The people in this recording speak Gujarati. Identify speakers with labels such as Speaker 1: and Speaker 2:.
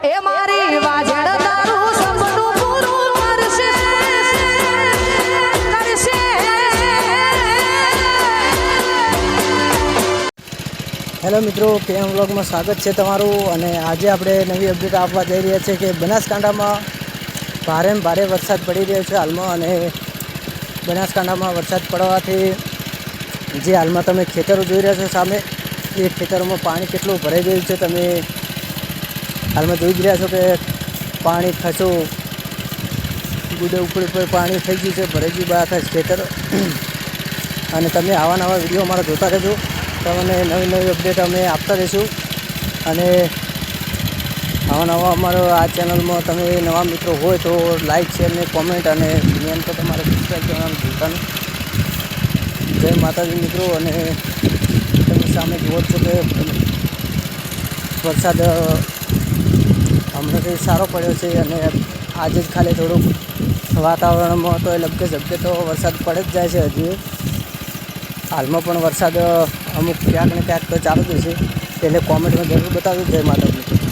Speaker 1: એ મારી વાજણ તારું સપનું પૂરું કરશે કરશે।
Speaker 2: હેલો મિત્રો, PM વ્લોગમાં સ્વાગત છે તમારું। અને આજે આપણે નવી અપડેટ આપવા જઈ રહ્યા છીએ કે બનાસકાંઠામાં ભારે વરસાદ પડી રહ્યો છે હાલમાં। અને બનાસકાંઠામાં વરસાદ પડવાથી જે હાલમાં તમે ખેતરો જોઈ રહ્યા છો સામે, એ ખેતરોમાં પાણી કેટલું ભરાઈ ગયું છે તમે હાલમાં જોઈ જ રહ્યા છો કે પાણી ખસો ગુડે ઉપર પાણી થઈ ગયું છે, ભરાઈ ગયું બધા ખેતર। અને તમે આવા નવા વિડીયો અમારા જોતા રહેજો, તમને નવી અપડેટ અમે આપતા રહીશું। અને નવા અમારો આ ચેનલમાં તમે નવા મિત્રો હોય તો લાઈક શેર ને કોમેન્ટ અને મેન તો તમારે સબસ્ક્રાઈબ કરવાનું ભૂલતા નહીં। જય માતાજી મિત્રો। અને તમે સામે જુઓ છો કે વરસાદ હમણાંથી સારો પડ્યો છે। અને આજે જ ખાલી થોડુંક વાતાવરણમાં તો લગભગ તો વરસાદ પડે જ જાય છે હજી। હાલમાં પણ વરસાદ અમુક ક્યાંક ને ક્યાંક તો ચાલુ જ છે, એટલે કોમેન્ટમાં જરૂર બતાવજો। જય માતાજી।